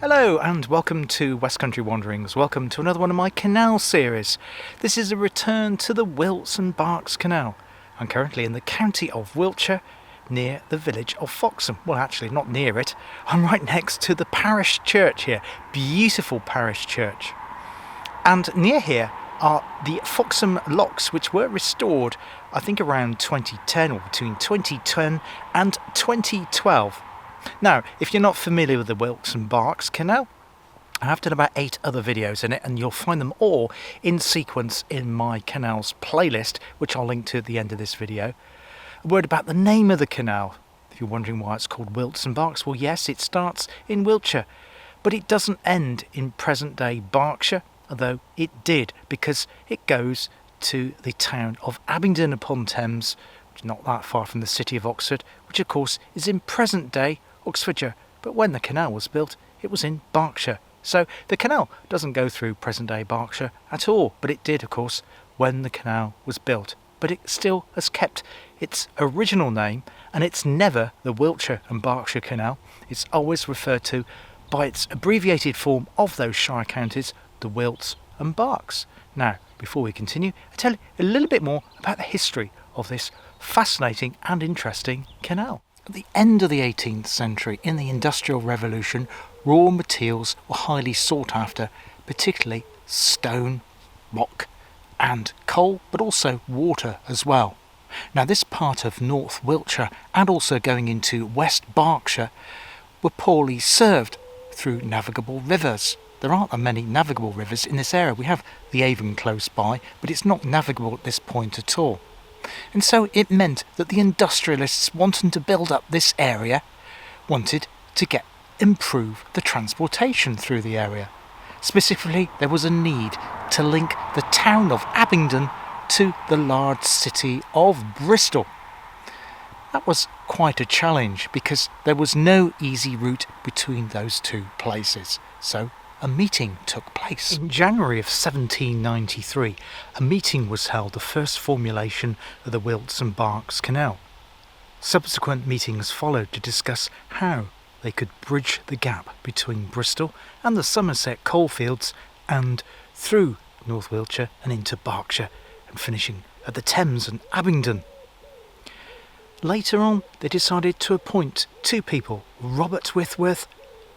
Hello and welcome to West Country Wanderings. Welcome to another one of my canal series. This is a return to the Wilts Berks Canal. I'm currently in the county of Wiltshire, near the village of Foxham. Well, actually not near it. I'm right next to the parish church here. Beautiful parish church. And near here are the Foxham Locks, which were restored I think around 2010 or between 2010 and 2012. Now, if you're not familiar with the Wilts Berks Canal, I have done about 8 other videos in it, and you'll find them all in sequence in my Canals playlist, which I'll link to at the end of this video. A word about the name of the canal. If you're wondering why it's called Wilts Berks, well yes, it starts in Wiltshire, but it doesn't end in present-day Berkshire, although it did, because it goes to the town of Abingdon upon Thames, which is not that far from the city of Oxford, which of course is in present-day Oxfordshire, but when the canal was built, it was in Berkshire. So the canal doesn't go through present-day Berkshire at all, but it did, of course, when the canal was built. But it still has kept its original name, and it's never the Wiltshire and Berkshire Canal. It's always referred to by its abbreviated form of those shire counties, the Wilts and Berks. Now, before we continue, I'll tell you a little bit more about the history of this fascinating and interesting canal. At the end of the 18th century, in the Industrial Revolution, raw materials were highly sought after, particularly stone, rock and coal, but also water as well. Now, this part of North Wiltshire and also going into West Berkshire were poorly served through navigable rivers. There aren't that many navigable rivers in this area. We have the Avon close by, but it's not navigable at this point at all. And so it meant that the industrialists wanting to build up this area wanted to improve the transportation through the area. Specifically, there was a need to link the town of Abingdon to the large city of Bristol. That was quite a challenge because there was no easy route between those two places. So a meeting took place. In January of 1793, a meeting was held, the first formulation of the Wilts Berks Canal. Subsequent meetings followed to discuss how they could bridge the gap between Bristol and the Somerset coalfields and through North Wiltshire and into Berkshire and finishing at the Thames and Abingdon. Later on, they decided to appoint 2 people, Robert Whitworth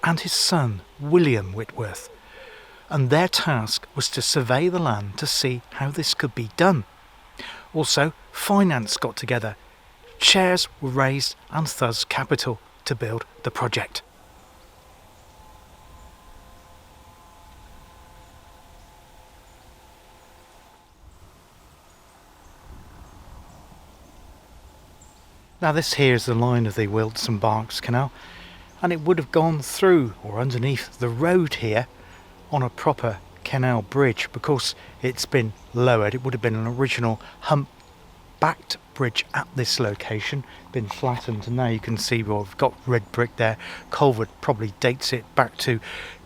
and his son, William Whitworth, and their task was to survey the land to see how this could be done. Also, finance got together, shares were raised and thus capital to build the project. Now this here is the line of the Wilts Berks Canal, and it would have gone through or underneath the road here on a proper canal bridge. Because it's been lowered, it would have been an original hump-backed bridge at this location, been flattened, and now you can see we've got red brick there. Culvert probably dates it back to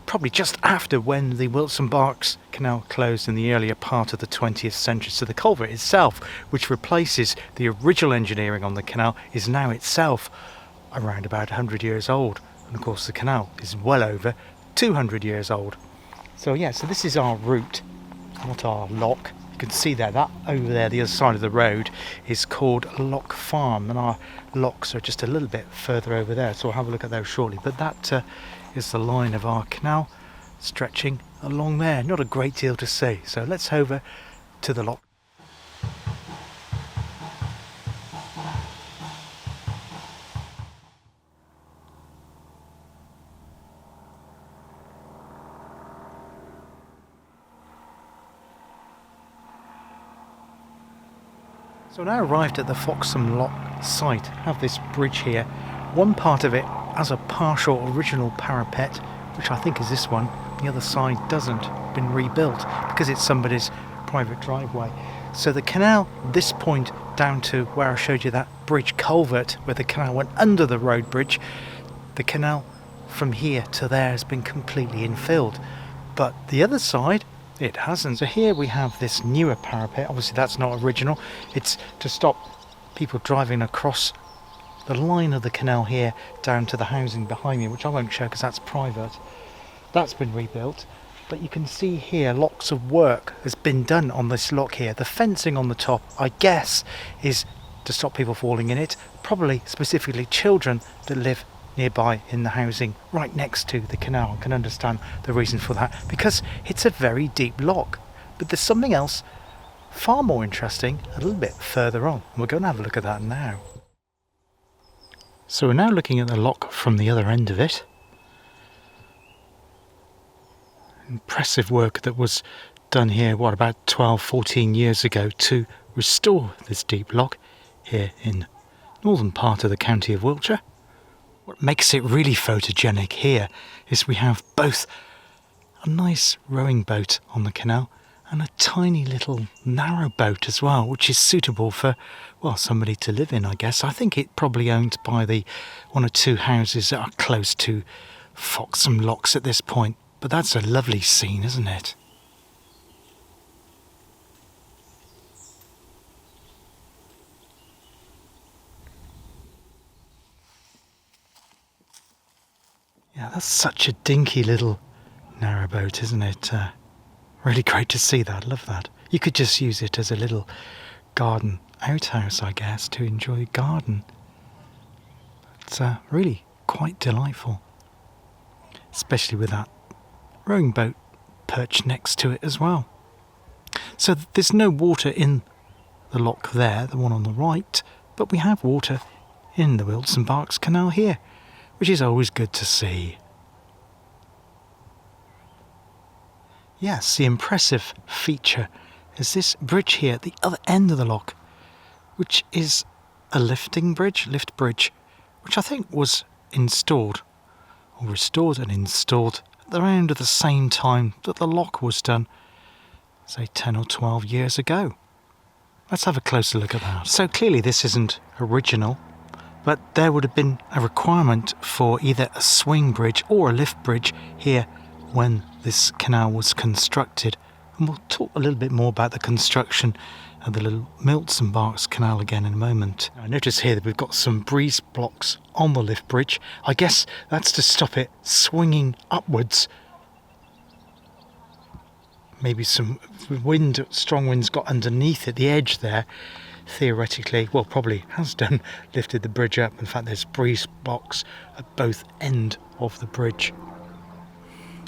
probably just after when the Wilts Berks Canal closed in the earlier part of the 20th century. So the culvert itself, which replaces the original engineering on the canal, is now itself around about 100 years old, and of course the canal is well over 200 years old. So yeah, so this is our route, not our lock. You can see there, that over there, the other side of the road, is called Lock Farm, and our locks are just a little bit further over there, so we'll have a look at those shortly. But that is the line of our canal stretching along there. Not a great deal to see, so let's over to the lock. So now arrived at the Foxham Lock site. I have this bridge here. One part of it has a partial original parapet, which I think is this one. The other side doesn't, been rebuilt because it's somebody's private driveway. So the canal, this point down to where I showed you that bridge culvert where the canal went under the road bridge, the canal from here to there has been completely infilled. But the other side, it hasn't. So here we have this newer parapet. Obviously that's not original. It's to stop people driving across the line of the canal here down to the housing behind me, which I won't show because that's private. That's been rebuilt. But you can see here lots of work has been done on this lock here. The fencing on the top, I guess, is to stop people falling in it. Probably specifically children that live nearby in the housing right next to the canal. I can understand the reason for that, because it's a very deep lock. But there's something else far more interesting a little bit further on. We're going to have a look at that now. So we're now looking at the lock from the other end of it. Impressive work that was done here, what, about 12-14 years ago to restore this deep lock here in northern part of the county of Wiltshire. What makes it really photogenic here is we have both a nice rowing boat on the canal and a tiny little narrow boat as well, which is suitable for, well, somebody to live in, I guess. I think it probably owned by the one or two houses that are close to Foxham Locks at this point. But that's a lovely scene, isn't it? Yeah, that's such a dinky little narrowboat, isn't it? Really great to see that. Love that. You could just use it as a little garden outhouse, I guess, to enjoy garden. It's really quite delightful, especially with that rowing boat perched next to it as well. So there's no water in the lock there, the one on the right, but we have water in the Wilts Berks Canal here, which is always good to see. Yes, the impressive feature is this bridge here at the other end of the lock, which is a lift bridge, which I think was installed, or restored and installed around at the same time that the lock was done, say 10 or 12 years ago. Let's have a closer look at that. So clearly this isn't original, but there would have been a requirement for either a swing bridge or a lift bridge here when this canal was constructed. And we'll talk a little bit more about the construction of the little Wilts Berks Canal again in a moment. I notice here that we've got some breeze blocks on the lift bridge. I guess that's to stop it swinging upwards. Maybe some wind, strong winds got underneath at the edge there. Theoretically, well, probably has done, lifted the bridge up. In fact, there's breeze blocks at both ends of the bridge.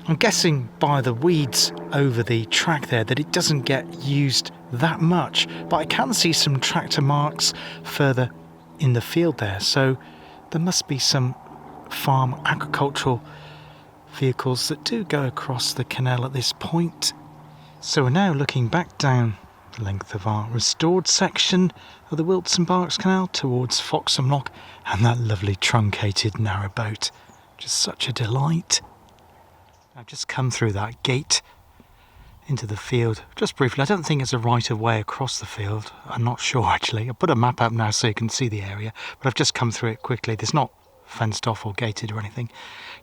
I'm guessing by the weeds over the track there that it doesn't get used that much, but I can see some tractor marks further in the field there, so there must be some farm agricultural vehicles that do go across the canal at this point. So we're now looking back down the length of our restored section of the Wilts Berks Canal towards Foxham Lock and that lovely truncated narrowboat. Just such a delight. I've just come through that gate into the field just briefly. I don't think it's a right of way across the field. I'm not sure actually. I'll put a map up now so you can see the area, but I've just come through it quickly. There's not fenced off or gated or anything,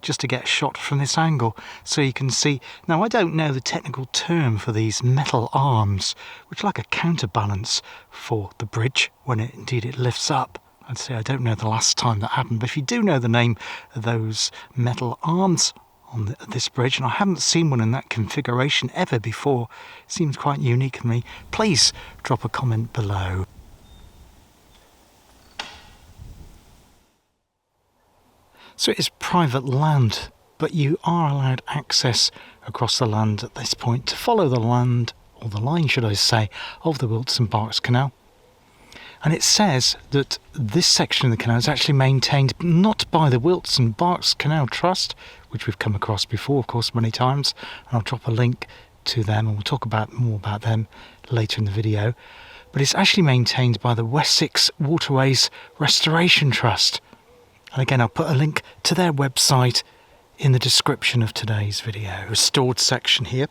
just to get a shot from this angle so you can see. Now, I don't know the technical term for these metal arms, which are like a counterbalance for the bridge when it lifts up. I'd say I don't know the last time that happened, but if you do know the name of those metal arms on this bridge, and I haven't seen one in that configuration ever before, it seems quite unique to me, please drop a comment below. So it is private land, but you are allowed access across the land at this point to follow the land, or the line should I say, of the Wilts Berks Canal. And it says that this section of the canal is actually maintained not by the Wilts Berks Canal Trust, which we've come across before, of course, many times, and I'll drop a link to them, and we'll talk more about them later in the video, but it's actually maintained by the Wessex Waterways Restoration Trust. And again, I'll put a link to their website in the description of today's video. Restored section here.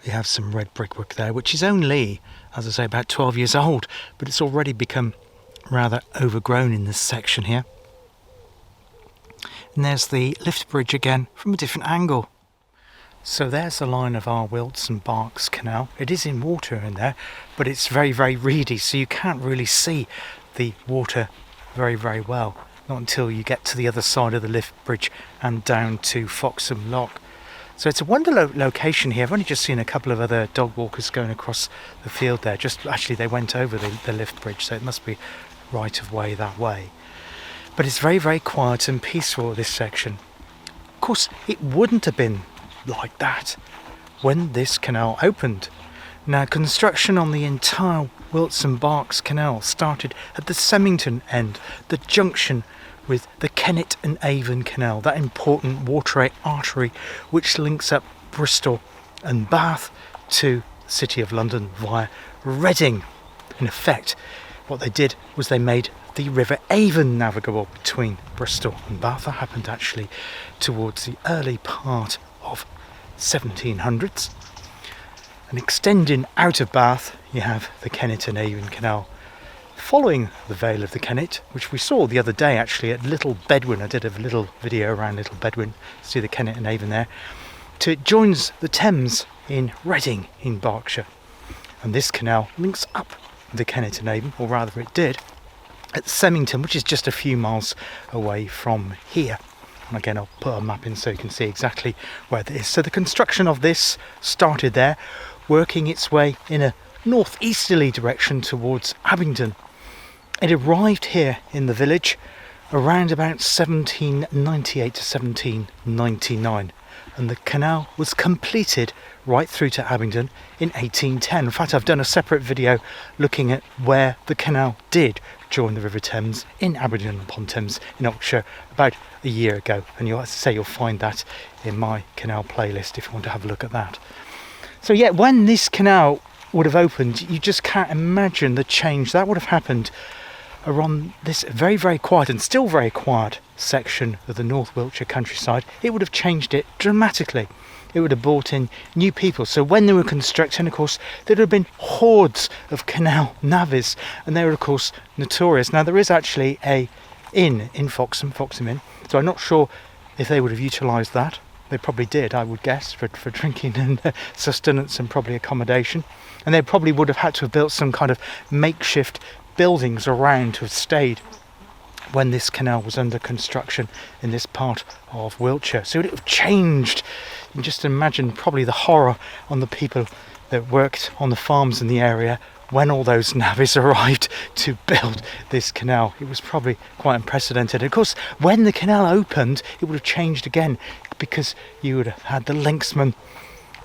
You have some red brickwork there, which is only, as I say, about 12 years old, but it's already become rather overgrown in this section here. And there's the lift bridge again from a different angle. So there's the line of our Wilts Berks Canal. It is in water in there, but it's very, very reedy, so you can't really see the water very, very well. not until you get to the other side of the lift bridge and down to Foxham Lock. So it's a wonderful location here. I've only just seen a couple of other dog walkers going across the field there. Actually they went over the lift bridge, so it must be right of way that way. But it's very, very quiet and peaceful, this section. Of course, it wouldn't have been like that when this canal opened. Now, construction on the entire Wilts Berks Canal started at the Semmington end, the junction with the Kennet and Avon Canal, that important waterway artery which links up Bristol and Bath to the City of London via Reading. In effect, what they did was they made the River Avon navigable between Bristol and Bath. That happened actually towards the early part of 1700s. And extending out of Bath, you have the Kennet and Avon Canal, following the Vale of the Kennet, which we saw the other day actually at Little Bedwin. I did a little video around Little Bedwin, see the Kennet and Avon there. It joins the Thames in Reading in Berkshire. And this canal links up the Kennet and Avon, or rather it did, at Semmington, which is just a few miles away from here. And again, I'll put a map in so you can see exactly where it is. So the construction of this started there, working its way in a northeasterly direction towards Abingdon. It arrived here in the village around about 1798 to 1799, and the canal was completed right through to Abingdon in 1810. In fact, I've done a separate video looking at where the canal did join the River Thames in Abingdon upon Thames in Wiltshire about a year ago, and you'll find that in my canal playlist if you want to have a look at that. So yeah, when this canal would have opened, you just can't imagine the change that would have happened around this very, very quiet and still very quiet section of the North Wiltshire countryside. It would have changed it dramatically. It would have brought in new people. So when they were constructing, of course, there would have been hordes of canal navvies, and they were, of course, notorious. Now, there is actually a inn in Foxham Inn, so I'm not sure if they would have utilised that. They probably did, I would guess, for drinking and sustenance and probably accommodation. And they probably would have had to have built some kind of makeshift buildings around to have stayed when this canal was under construction in this part of Wiltshire. So it would have changed. You can just imagine probably the horror on the people that worked on the farms in the area when all those navvies arrived to build this canal. It was probably quite unprecedented. Of course, when the canal opened, it would have changed again, because you would have had the linksmen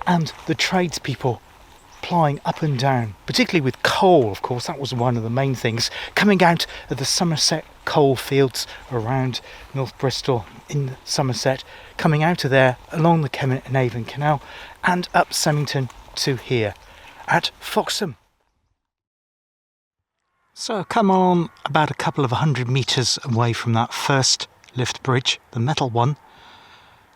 and the tradespeople plying up and down, particularly with coal. Of course, that was one of the main things, coming out of the Somerset coal fields around North Bristol in Somerset, coming out of there along the Kennet and Avon Canal and up Semmington to here at Foxham. So I've come on about a couple of 100 metres away from that first lift bridge, the metal one.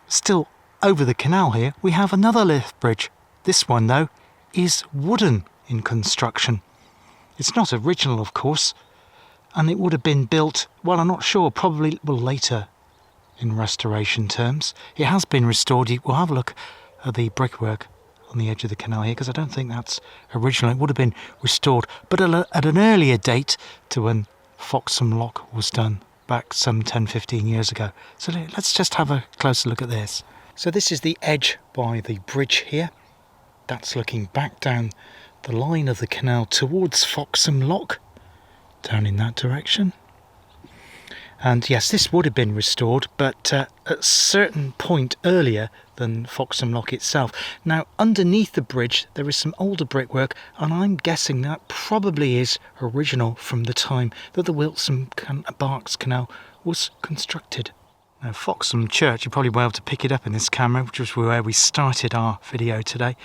Still over the canal here, we have another lift bridge. This one, though, is wooden in construction. It's not original, of course, and it would have been built, well, I'm not sure, probably later in restoration terms. It has been restored. We'll have a look at the brickwork on the edge of the canal here, because I don't think that's original. It would have been restored, but at an earlier date to when Foxham Lock was done, back some 10-15 years ago. So let's just have a closer look at this. So this is the edge by the bridge here. That's looking back down the line of the canal towards Foxham Lock, down in that direction. And yes, this would have been restored, but at a certain point earlier than Foxham Lock itself. Now, underneath the bridge, there is some older brickwork, and I'm guessing that probably is original from the time that the Wilts Berks Canal was constructed. Now, Foxham Church, you probably were able to pick it up in this camera, which was where we started our video today.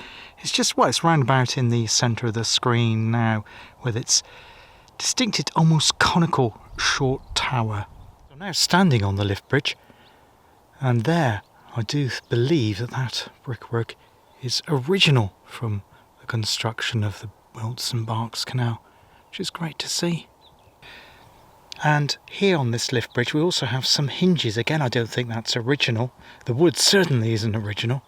It's just, well, it's round about in the centre of the screen now, with its distinctive, almost conical short tower. I'm now standing on the lift bridge, and there I do believe that brickwork is original from the construction of the Wilts Berks Canal, which is great to see. And here on this lift bridge we also have some hinges. Again, I don't think that's original. The wood certainly isn't original,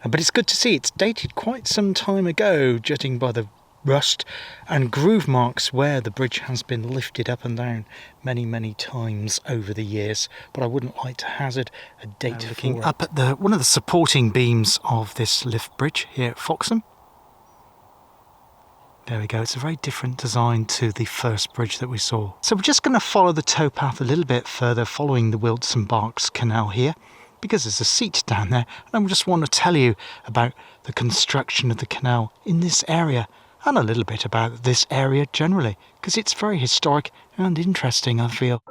but it's good to see it's dated quite some time ago, judging by the rust and groove marks where the bridge has been lifted up and down many times over the years, but I wouldn't like to hazard a date. Looking up at one of the supporting beams of this lift bridge here at Foxham. There we go, it's a very different design to the first bridge that we saw. So we're just going to follow the towpath a little bit further, following the Wilts Berks Canal here, because there's a seat down there, and I just want to tell you about the construction of the canal in this area, and a little bit about this area generally, because it's very historic and interesting, I feel.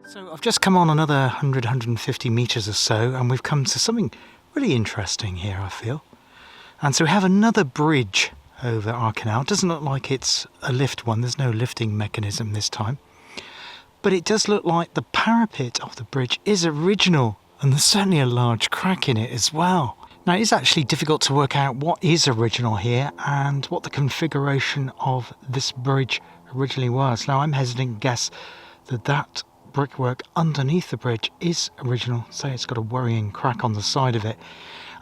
So I've just come on another 150 metres or so, and we've come to something really interesting here, I feel. And so we have another bridge over our canal. It doesn't look like it's a lift one, there's no lifting mechanism this time. But it does look like the parapet of the bridge is original, and there's certainly a large crack in it as well. Now it is actually difficult to work out what is original here and what the configuration of this bridge originally was. Now I'm hesitant to guess that brickwork underneath the bridge is original. Say it's got a worrying crack on the side of it,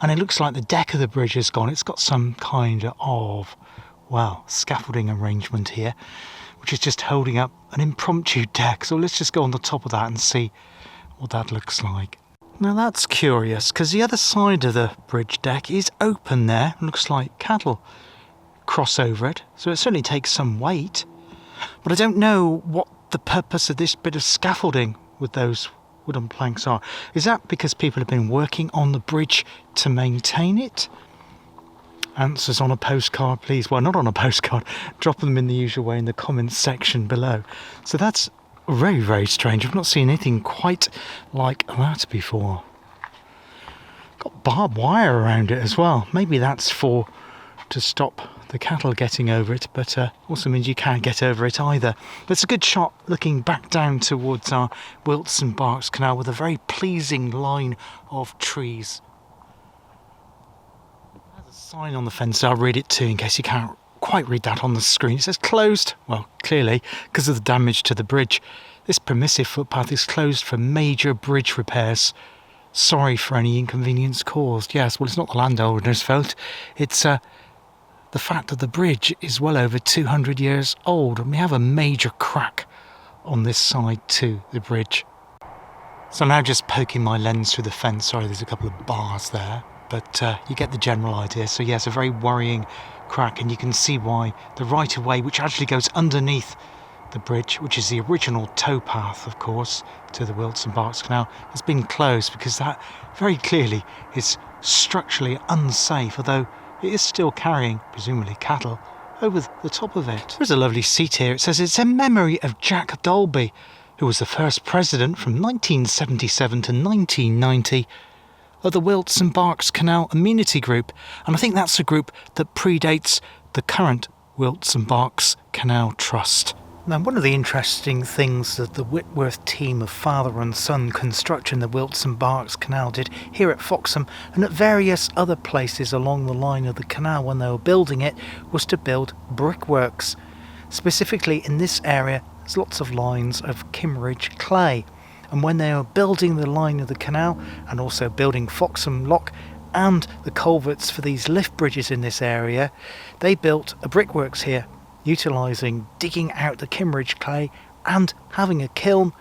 and it looks like the deck of the bridge is gone. It's got some kind of, well, scaffolding arrangement here, which is just holding up an impromptu deck. So let's just go on the top of that and see what that looks like. Now that's curious, because the other side of the bridge deck is open there. It looks like cattle cross over it, so it certainly takes some weight. But I don't know what the purpose of this bit of scaffolding with those wooden planks are. Is that because people have been working on the bridge to maintain it? Answers on a postcard, please. Well, not on a postcard. Drop them in the usual way in the comments section below. So that's very strange. I've not seen anything quite like that before. Got barbed wire around it as well. Maybe that's to stop the cattle getting over it, but also means you can't get over it either. But it's a good shot looking back down towards our Wilts Berks Canal with a very pleasing line of trees. There's a sign on the fence, I'll read it too in case you can't quite read that on the screen. It says closed, well clearly because of the damage to the bridge. This permissive footpath is closed for major bridge repairs. Sorry for any inconvenience caused. Yes, well it's not the landowner's fault, it's the fact that the bridge is well over 200 years old, and we have a major crack on this side to the bridge. So now just poking my lens through the fence. Sorry, there's a couple of bars there, but you get the general idea. So yes, a very worrying crack, and you can see why the right-of-way, which actually goes underneath the bridge, which is the original towpath, of course, to the Wilts Berks Canal, has been closed, because that very clearly is structurally unsafe, although it is still carrying, presumably, cattle over the top of it. There's a lovely seat here. It says it's in memory of Jack Dolby, who was the first president from 1977 to 1990 of the Wilts Berks Canal Amenity Group. And I think that's a group that predates the current Wilts Berks Canal Trust. Now, one of the interesting things that the Whitworth team of father and son constructing the Wilts Berks Canal did here at Foxham and at various other places along the line of the canal when they were building it was to build brickworks. Specifically in this area, there's lots of lines of Kimmeridge clay. And when they were building the line of the canal and also building Foxham Lock and the culverts for these lift bridges in this area, they built a brickworks here, utilising digging out the Kimmeridge clay and having a kiln,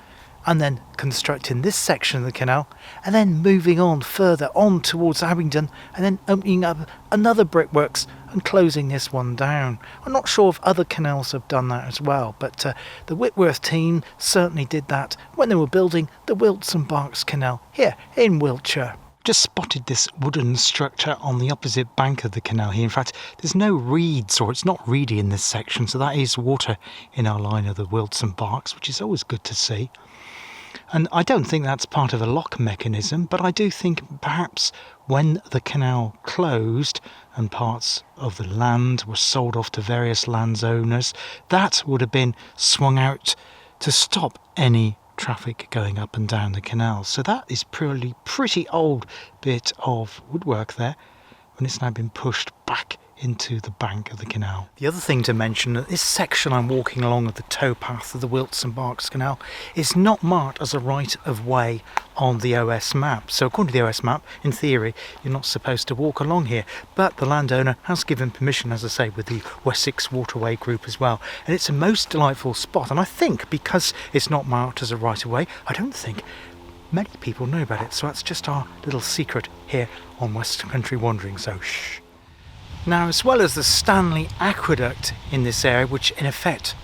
and then constructing this section of the canal, and then moving on further on towards Abingdon, and then opening up another brickworks and closing this one down. I'm not sure if other canals have done that as well, but the Whitworth team certainly did that when they were building the Wilts Berks Canal here in Wiltshire. Just spotted this wooden structure on the opposite bank of the canal here. In fact, there's no reeds, or it's not reedy in this section, so that is water in our line of the Wilts Berks, which is always good to see. And I don't think that's part of a lock mechanism, but I do think perhaps when the canal closed and parts of the land were sold off to various landowners, that would have been swung out to stop any traffic going up and down the canal. So that is pretty old bit of woodwork there, and it's now been pushed back into the bank of the canal. The other thing to mention, that this section I'm walking along of the towpath of the Wilts Berks Canal is not marked as a right of way on the OS map. So according to the OS map, in theory, you're not supposed to walk along here, but the landowner has given permission, as I say, with the Wessex Waterway group as well. And it's a most delightful spot, and I think because it's not marked as a right of way, I don't think many people know about it. So that's just our little secret here on West Country Wandering, so shh. Now, as well as the Stanley Aqueduct in this area, which in effect,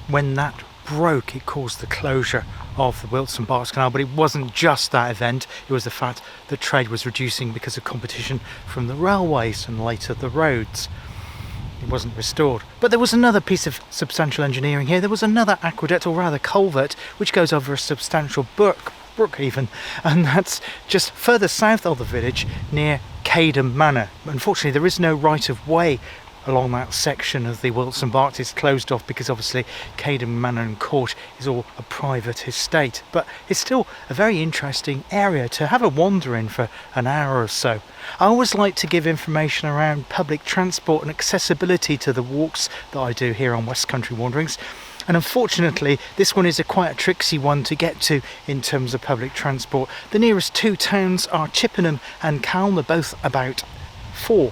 when that broke, it caused the closure of the Wilts Berks Canal, but it wasn't just that event, it was the fact that trade was reducing because of competition from the railways and later the roads. It wasn't restored. But there was another piece of substantial engineering here. There was another aqueduct, or rather culvert, which goes over a substantial brook even, and that's just further south of the village near Cadham Manor. Unfortunately, there is no right of way along that section of the Wilts Berks. It's closed off because obviously Cadham Manor and Court is all a private estate, but it's still a very interesting area to have a wander in for an hour or so. I always like to give information around public transport and accessibility to the walks that I do here on West Country Wanderings. And unfortunately, this one is quite a tricksy one to get to in terms of public transport. The nearest two towns are Chippenham and Calne. They're both about 4 or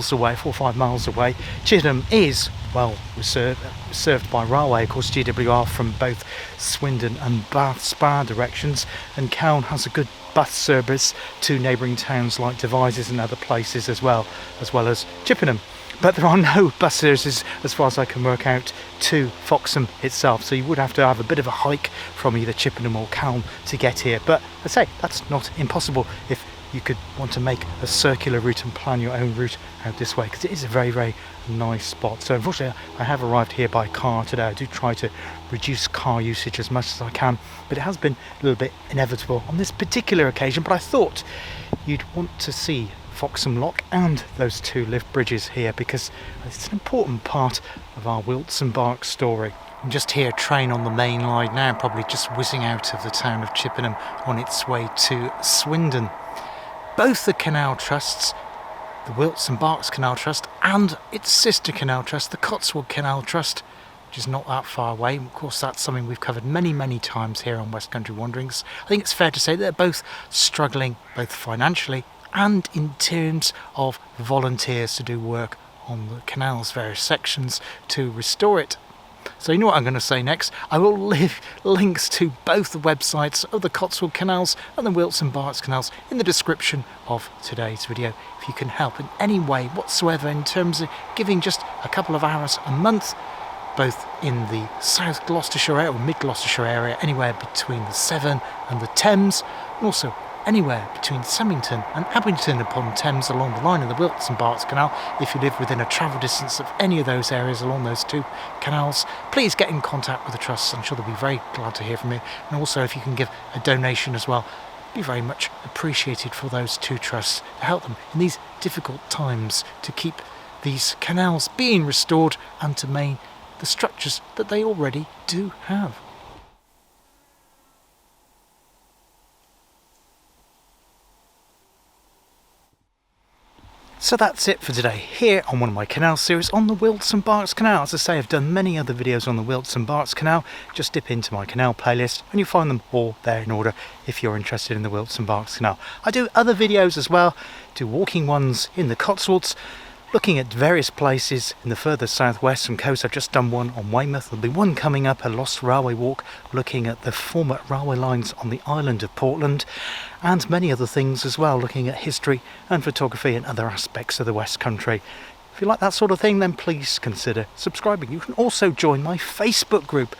5 miles away. Chippenham is, well, served by railway, of course, GWR from both Swindon and Bath Spa directions, and Calne has a good bus service to neighbouring towns like Devizes and other places as well as Chippenham. But there are no bus services, as far as I can work out, to Foxham itself, so you would have to have a bit of a hike from either Chippenham or Calne to get here. But I say, that's not impossible if you could want to make a circular route and plan your own route out this way, because it is a very, very nice spot. So unfortunately, I have arrived here by car today. I do try to reduce car usage as much as I can, but it has been a little bit inevitable on this particular occasion. But I thought you'd want to see Foxham Lock and those two lift bridges here, because it's an important part of our Wilts Berks story. I'm just here, train on the main line now, probably just whizzing out of the town of Chippenham on its way to Swindon. Both the canal trusts, the Wilts Berks Canal Trust and its sister canal trust, the Cotswold Canal Trust, which is not that far away. Of course, that's something we've covered many times here on West Country Wanderings. I think it's fair to say they're both struggling, both financially and in terms of volunteers to do work on the canal's various sections to restore it. So you know what I'm going to say next? I will leave links to both the websites of the Cotswold Canals and the Wilts Berks Canals in the description of today's video. If you can help in any way whatsoever in terms of giving just a couple of hours a month, both in the South Gloucestershire area or Mid Gloucestershire area, anywhere between the Severn and the Thames, and also anywhere between Symington and Abingdon upon Thames along the line of the Wilts Berks Canal. If you live within a travel distance of any of those areas along those two canals, please get in contact with the trusts. I'm sure they'll be very glad to hear from you. And also, if you can give a donation as well, be very much appreciated for those two trusts to help them in these difficult times to keep these canals being restored and to maintain the structures that they already do have. So that's it for today here on one of my canal series on the Wilts and Berks Canal. As I say, I've done many other videos on the Wilts and Berks Canal. Just dip into my canal playlist and you'll find them all there in order if you're interested in the Wilts and Berks Canal. I do other videos as well, do walking ones in the Cotswolds, looking at various places in the further southwestern coast. I've just done one on Weymouth. There'll be one coming up, a Lost Railway Walk, looking at the former railway lines on the island of Portland, and many other things as well, looking at history and photography and other aspects of the West Country. If you like that sort of thing, then please consider subscribing. You can also join my Facebook group,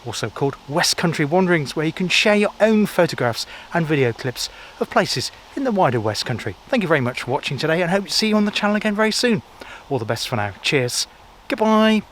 also called West Country Wanderings, where you can share your own photographs and video clips of places in the wider West Country. Thank you very much for watching today and hope to see you on the channel again very soon. All the best for now. Cheers. Goodbye.